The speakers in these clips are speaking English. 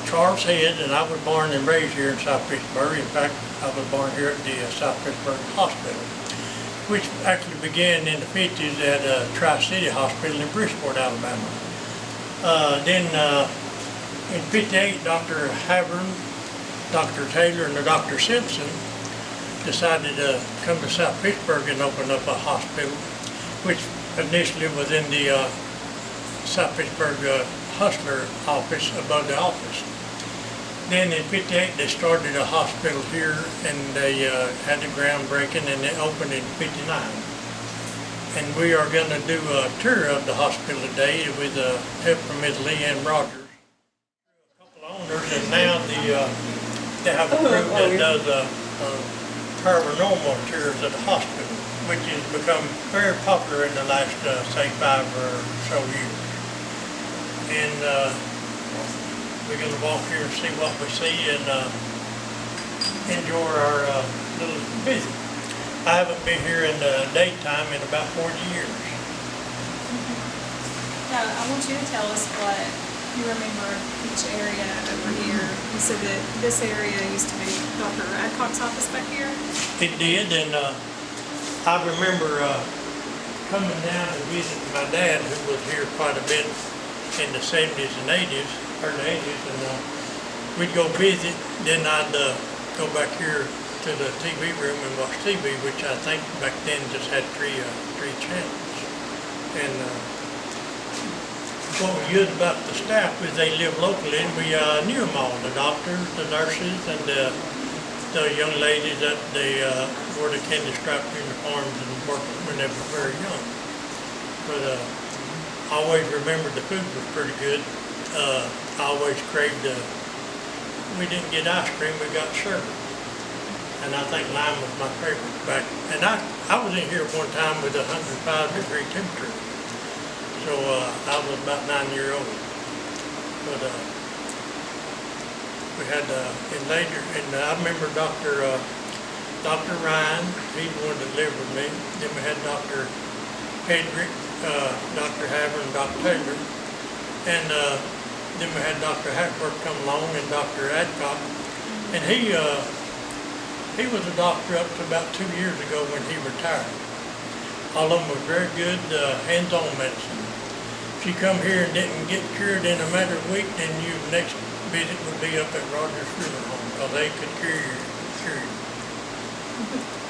Charles Head, and I was born and raised here in South Pittsburg. In fact, I was born here at the South Pittsburg Hospital, which actually began in the 50s at Tri-City Hospital in Bridgeport, Alabama. Then in 58, Dr. Havern, Dr. Taylor, and Dr. Simpson decided to come to South Pittsburg and open up a hospital, which initially was in the South Pittsburg Hustler office above the office. Then in 58 they started a hospital here, and they had the groundbreaking, and it opened in 59. And we are going to do a tour of the hospital today with help from Ms. Lee Ann Rogers. A couple of owners, and now they have a group that does paranormal tours of the hospital, which has become very popular in the last, say, 5 or so years. And we're going to walk here and see what we see and enjoy our little visit. I haven't been here in the daytime in about 40 years. Now, I want you to tell us what you remember each area over here. You said that this area used to be Dr. Adcock's office back here? It did, and I remember coming down to visit my dad, who was here quite a bit in the 70s and 80s, early 80s, and we'd go visit. Then I'd go back here to the TV room and watch TV, which I think back then just had three channels. And what was good about the staff is they lived locally, and we knew them all, the doctors, the nurses, and the young ladies that they wore the candy striped uniforms and worked when they were very young. But I always remembered the food was pretty good. I always craved, we didn't get ice cream, we got sherbet. And I think lime was my favorite back. And I was in here one time with a 105-degree temperature. So I was about 9 years old. But we had, and later, and I remember Dr. Ryan, he's the one that lived with me. Then we had Dr. Hedrick, Dr. Havern, Dr. Taylor. And then we had Dr. Hackworth come along, and Dr. Adcock. And he was a doctor up to about 2 years ago when he retired. All of them was very good hands-on medicine. If you come here and didn't get cured in a matter of a week, then your next visit would be up at Rogers Funeral Home, because they could cure you.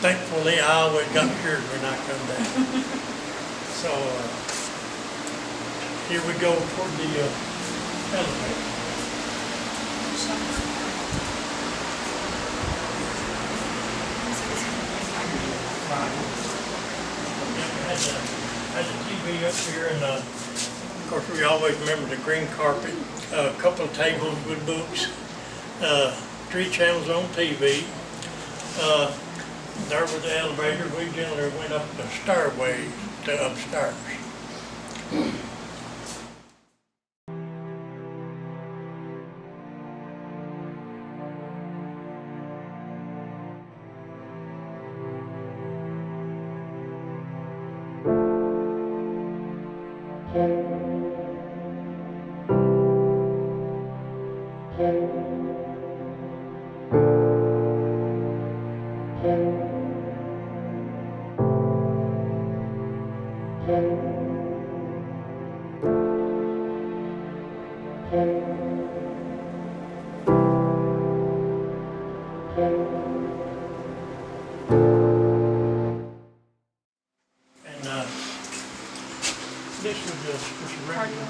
Thankfully, I always got cured when I come down. So here we go toward the elevator. Had the TV up here, and of course we always remember the green carpet, a couple of tables with books, 3 channels on TV. There was the elevator. We generally went up the stairway to upstairs. This was just a regular.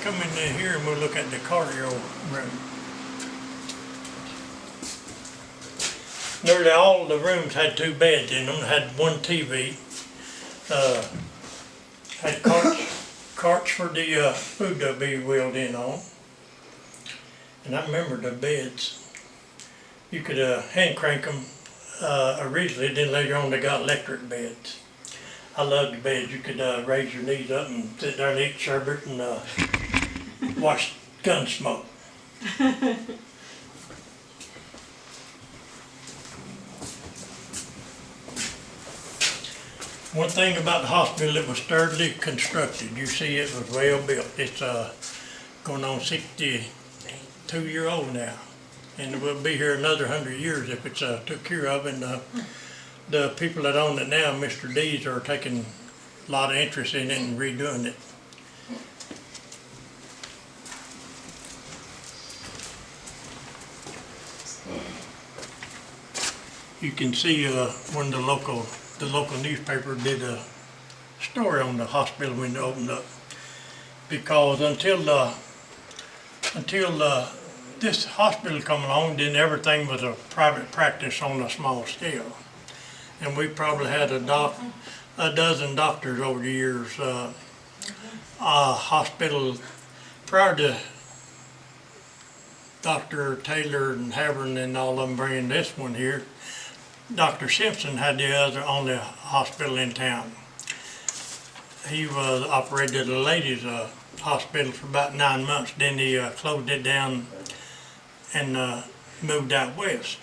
Come in here and we'll look at the cardio room. Nearly all the rooms had 2 beds in them, had 1 TV, had carts for the food to be wheeled in on. And I remember the beds. You could hand crank them originally, then later on they got electric beds. I loved the beds. You could raise your knees up and sit there and eat sherbet and watch gun smoke. One thing about the hospital, it was sturdily constructed. You see, it was well built. It's going on 62-year-old now, and it will be here another 100 years if it's took care of. And the people that own it now, Mr. D's, are taking a lot of interest in it and redoing it. You can see when the local newspaper did a story on the hospital when it opened up, because until this hospital come along, then everything was a private practice on a small scale, and we probably had a dozen doctors over the years. Hospital prior to Dr. Taylor and Havern and all of them bringing this one here, Dr. Simpson had the only hospital in town. He was operated a ladies' hospital for about 9 months. Then he closed it down and moved out west.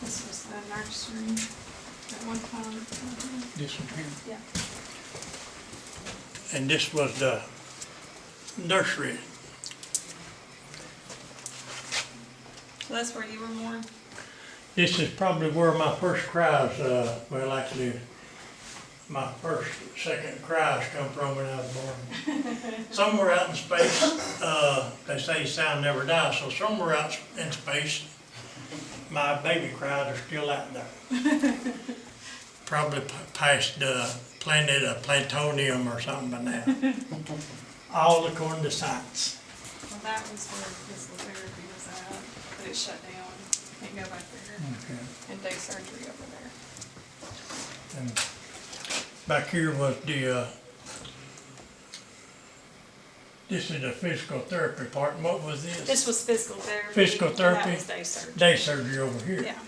This was the nursery at one time. This one here. Yeah. And this was the nursery. So that's where you were born? This is probably where my first cries, well actually, my second cries come from when I was born. Somewhere out in space, they say sound never dies, so somewhere out in space, my baby cries are still out there. Probably past the planet of plutonium or something by now. All according to science. Well, that was where physical therapy was at, but it shut down. Can't go back there. Okay. And day surgery over there. And back here was the, this is the physical therapy part. And what was this? This was physical therapy. Physical therapy? And that was day surgery. Day surgery over here. Yeah.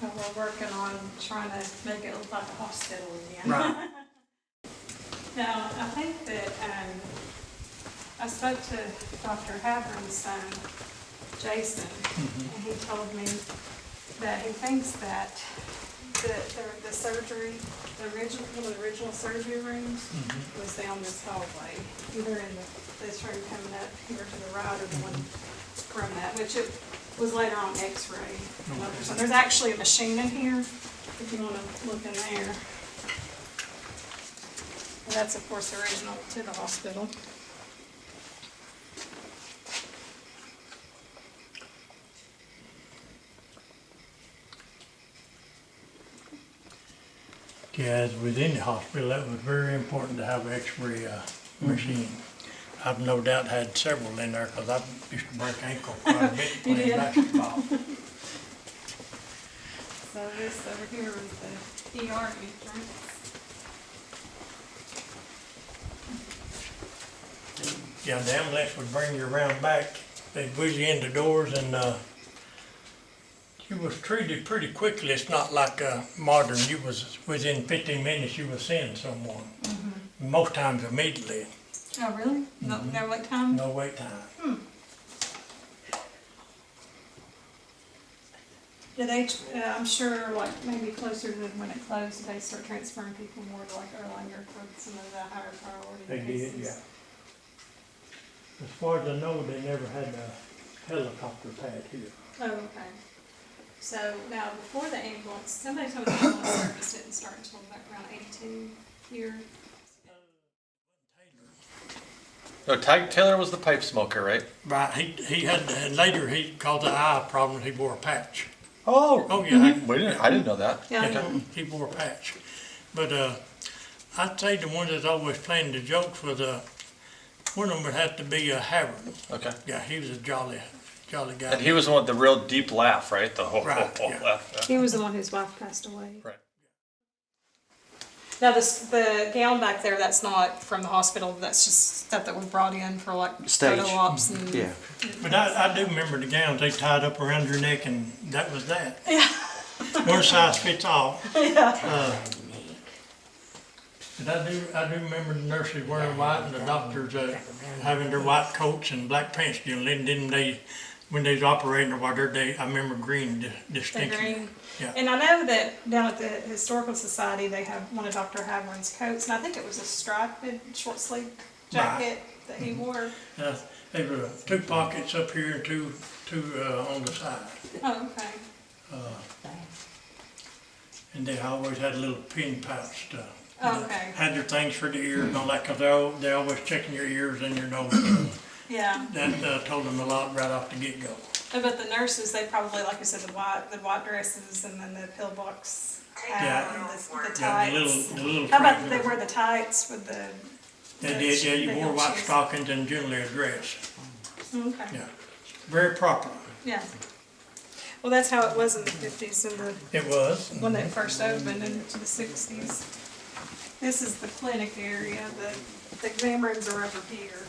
Well, we're working on trying to make it look like a hospital again. Right. Now, I think that I spoke to Dr. Havern's son, Jason, and he told me that he thinks that the surgery, one of the original surgery rooms was down this hallway, either in this room coming up here to the right or the one from that, which it was later on X-ray. So there's actually a machine in here, if you want to look in there. And that's, of course, original to the hospital. Yeah, within the hospital, that was very important to have an X-ray machine. I've no doubt had several in there because I used to break ankle quite a bit playing basketball. So this over here is the ER entrance. Yeah, the ambulance would bring you around back. They'd wheel you in the doors and you was treated pretty quickly. It's not like modern. You was within 15 minutes you was seeing someone. Most times immediately. Oh, really? No wait time? No wait time. Did they, I'm sure, like, maybe closer to when it closed, did they start transferring people more to like Erlanger for some of the higher priority They cases? did, yeah. As far as I know, they never had a helicopter pad here. Oh, okay. So now, before the ambulance, somebody told me the ambulance service didn't start until about around 82 here. No, Taylor was the pipe smoker, right? Right, he had, and later he called the eye problem, he wore a patch. Oh, Oh, yeah. I didn't know that. Yeah, Yeah, he wore a patch. But I'd say the one that's always playing the jokes was one of them would have to be a Havern. Okay. Yeah, he was a jolly guy. And he was the one with the real deep laugh, right? The whole Right, yeah. laugh. Yeah. he was the one whose wife passed away. Right. Now, the gown back there, that's not from the hospital, that's just stuff that was brought in for like Stage. photo ops and. Yeah. But I do remember the gowns they tied up around your neck, and that was that. Yeah. One size fits all. Yeah. But I do remember the nurses wearing white and the doctors having their white coats and black pants. You know, didn't they, when they was operating or whatever, I remember green The distinction. green. Yeah. And I know that down at the Historical Society, they have one of Dr. Haverin's coats, and I think it was a striped short sleeve jacket that he wore. There were 2 pockets up here and two on the side. Oh, okay. And they always had a little pin pouch to Oh, okay. had their things for the ears and all that, because they always checking your ears and your nose. Yeah. That told them a lot right off the get-go. But the nurses, they probably, like you said, the white dresses and then the pillbox hat and the Yeah, tights. the little How about track they nose. wear the tights with the? They did, yeah, you the wore heel white shoes? stockings and generally a dress. Okay. Yeah, very proper. Yeah. Well, that's how it was in the 50s and It was. when they first opened into the 60s. This is the clinic area. The exam rooms are over here.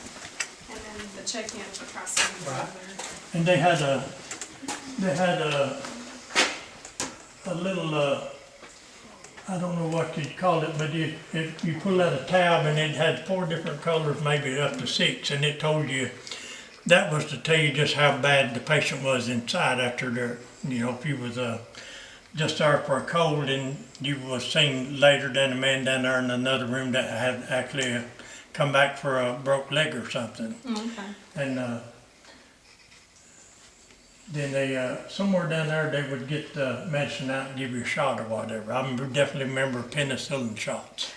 And then the check-in for Tri-Cities Right. over there. And they had a little, I don't know what you'd call it, but if you pull out a tab and it had 4 different colors, maybe up to 6, and it told you, that was to tell you just how bad the patient was inside after their, you know, if you was just there for a cold and you was seen later than a man down there in another room that had actually come back for a broke leg or something. Okay. And then they, somewhere down there, they would get the medicine out and give you a shot or whatever. Definitely remember penicillin shots.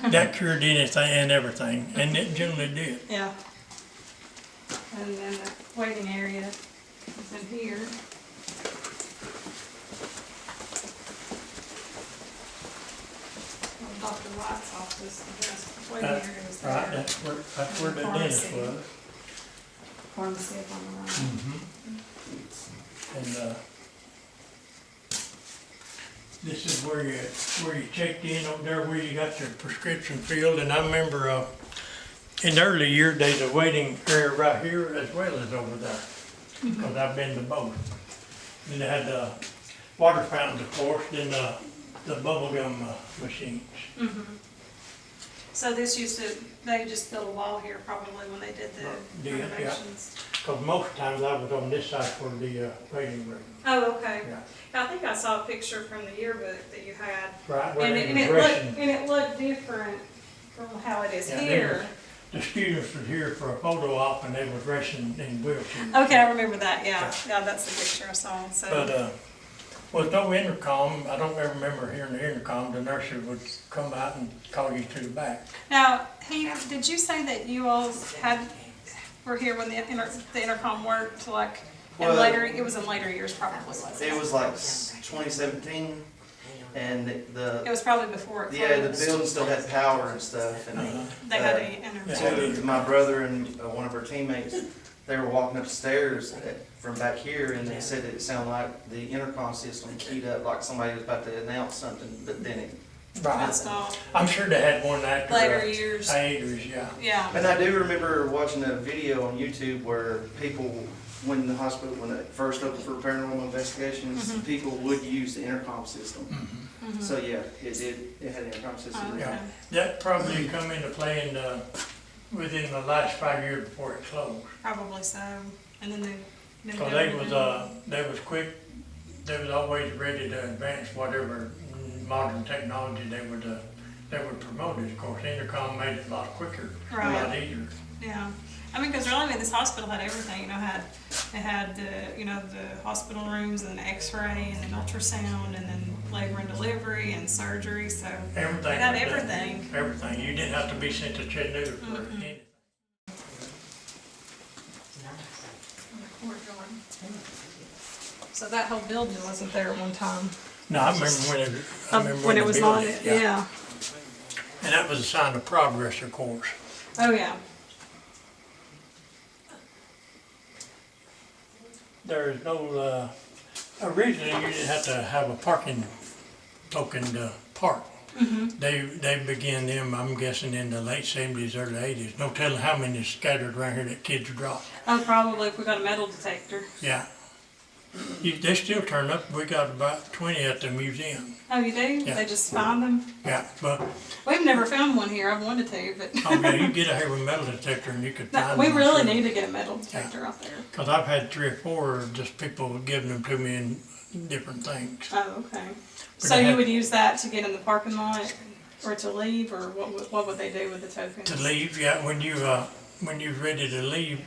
That cured anything and everything, and it generally did. Yeah. And then the waiting area is in here. Dr. White's office, the waiting area was Right, there. that's where the dentist Pharmacy. was. Pharmacy up on the right. And this is where you checked in over there, where you got your prescription filled. And I remember in the early year, there's a waiting area right here as well as over there, because I've been to both. And they had the water fountains, of course, then the bubble gum machines. So this used to, they just built a wall here probably when they did the Yeah, yeah. renovations. Because most times I was on this side for the waiting room. Oh, okay. Yeah. I think I saw a picture from the yearbook that you had. Right, where And they it, was and it looked, rushing. and it looked different from how it is Yeah, they here. The students were here for a photo op and they was racing in wheelchairs. Okay, I remember that, yeah. Yeah, that's the picture I saw, so. But, with no intercom, I don't ever remember hearing the intercom, the nurse would come out and call you to the back. Now, did you say that you all were here when the intercom worked, like, in Well, later, it was in later years probably, wasn't It it? was like 2017, and It the was probably before it yeah, the closed. building still had power and stuff. And They had an intercom. to my brother and one of our teammates, they were walking upstairs from back here, and they said it sounded like the intercom system keyed up, like somebody was about to announce something, but then it. That's all. I'm sure they had one after. Later years. Hiatus, yeah. Yeah. And I do remember watching a video on YouTube where people, when the hospital, when it first opened for paranormal investigations, people would use the intercom system. So yeah, it had an intercom system. Oh, Yeah, okay. that probably come into play within the last 5 years before it closed. Probably so. And then they. Because they was quick, they was always ready to advance whatever modern technology they would promote it. Of course, intercom made it a lot quicker, a lot Right. easier. Yeah. I mean, because really, this hospital had everything, you know, it had the, you know, the hospital rooms and the x-ray and then ultrasound and then labor and delivery and surgery, so. Everything. It had was done. everything. Everything. You didn't have to be sent to Chattanooga for anything. So that whole building wasn't there at one time. No, I remember When it they was built on it, yeah. And that was a sign of progress, of course. Oh, yeah. There is no, originally you didn't have to have a parking token to park. They began them, I'm guessing, in the late 70s, early 80s. No telling how many is scattered around here that kids dropped. Oh, probably if we got a metal detector. Yeah. They still turn up. We got about 20 at the museum. Oh, you do? Yeah. They just find them? Yeah, but We've never found one here. I've wanted to, but oh yeah, you get out here with a metal detector and you could no, find we them. really need to get a metal detector out there. Because I've had 3 or 4 just people giving them to me in different things. Oh, okay. But So I you had- would use that to get in the parking lot or to leave, or what would they do with the tokens? To leave, yeah, when you're ready to leave,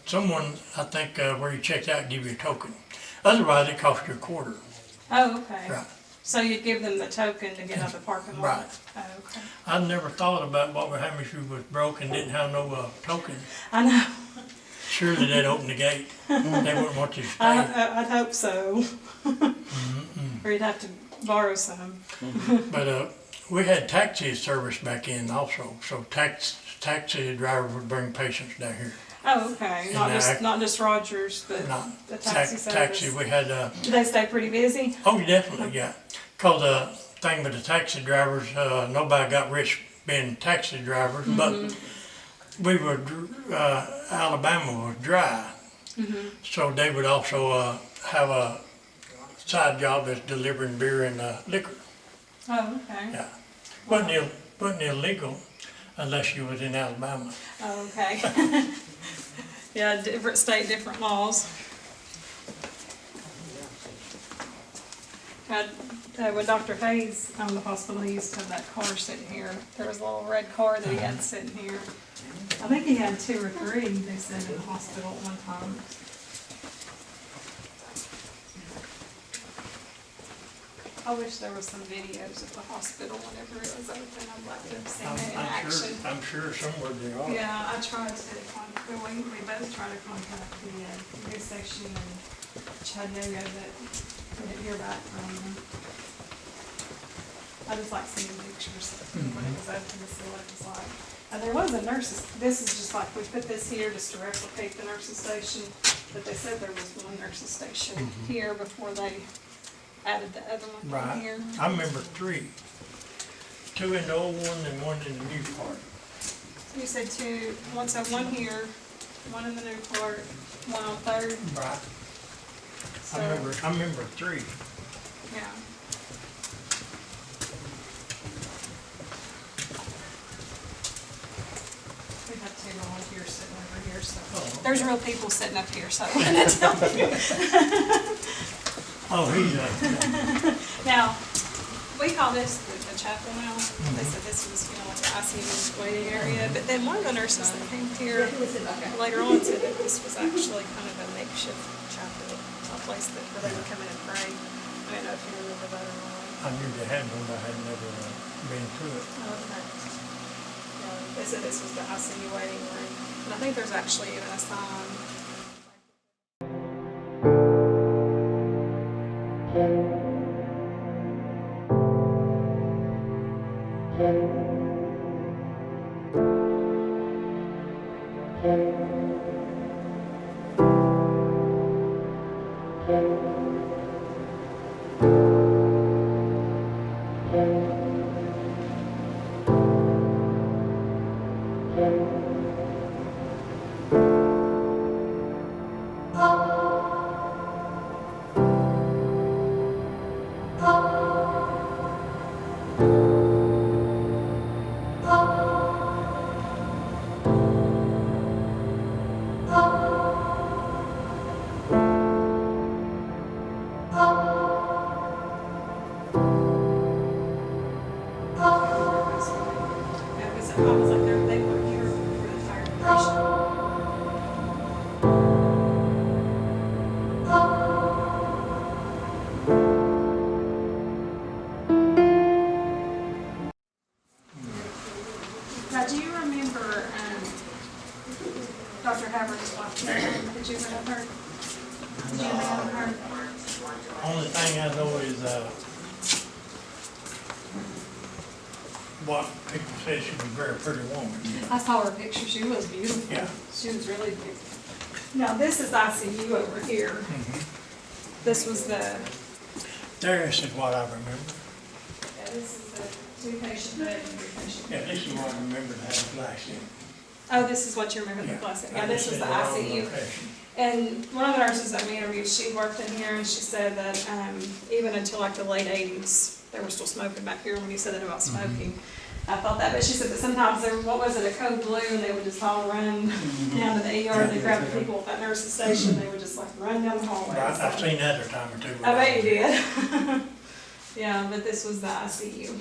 someone, I think, where you checked out, give you a token. Otherwise, it costs you a quarter. Oh, okay. Right. So you'd give them the token to get out the parking lot? Right. Oh, okay. I never thought about what would happen if you was broke and didn't have no token. I know. Surely they'd open the gate. They wouldn't want you to stay. I'd hope so. Or you'd have to borrow some. But we had taxi service back in also, so taxi drivers would bring patients down here. Oh, okay. And Not just Rogers, but Not the taxi service. taxi, we had, Do they stay pretty busy? oh, definitely, yeah. Cause the thing with the taxi drivers, nobody got rich being taxi drivers, but we were, Alabama was dry. So they would also, have a side job as delivering beer and, liquor. Oh, okay. Yeah. Wasn't illegal unless you was in Alabama. Oh, okay. Yeah, different state, different laws. When Dr. Hayes owned the hospital, he used to have that car sitting here. There was a little red car that he had sitting here. I think he had 2 or 3, they said, in the hospital at one time. I wish there was some videos of the hospital whenever it was open. I'd like to have seen it in action. I'm sure somewhere there are. Yeah, I tried to contact, we both tried to contact the news section in Chattanooga, but we didn't hear back from them. I just like seeing pictures when it was open to see what it was like. And there was a nurse's, this is just like, we put this here just to replicate the nurse's station, but they said there was one nurse's station here before they added the other one Right. here. I remember 3. 2 in the old one and 1 in the new part. You said 2, one here, one in the new part, one on Third. Right. So, I remember 3. yeah. We have 2 volunteers sitting over here, so, Oh. there's real people sitting up here, so I'm gonna tell you. Oh, he's Now, we call this the chapel now. They said this was, like the ICU waiting area, but then one of the nurses that came here later on said that this was actually kind of a makeshift chapel, a place that where they would come in and pray. I don't know if you remember that or not. I knew they had one, but I had never been to it. Okay. Yeah, they said this was the ICU waiting room, and I think there's actually even a sign. I was like, they were here for the fire department. Now, do you remember Dr. Havard's wife? Did you know her? Did you know her? Only thing I know is, what people said she was a very pretty woman. I saw her picture. She was beautiful. Yeah. She was really beautiful. Now, this is ICU over here. This was the, This is what I remember. yeah, this is the Two patient bed and three patient. Yeah, this is what I remember to have flash in. Oh, this is what you remember the class in. Yeah, this was the ICU. And one of the nurses that we interviewed, she worked in here, and she said that even until like the late 80s, they were still smoking back here when you said that about smoking. I thought that, but she said that sometimes there, what was it, a code blue, and they would just all run down to the ER, they grabbed the people at that nurse's station, they would just like run down the hallway. I've seen that a time or two. I bet you did. Yeah, but this was the ICU.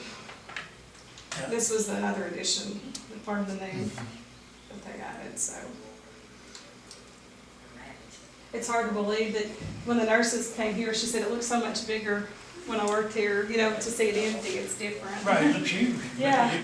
Yeah. This was the other edition, the part of the name that they added, so. It's hard to believe that when the nurses came here, she said it looked so much bigger when I worked here, you know, to see it empty, it's different. Right, it looks huge. Yeah.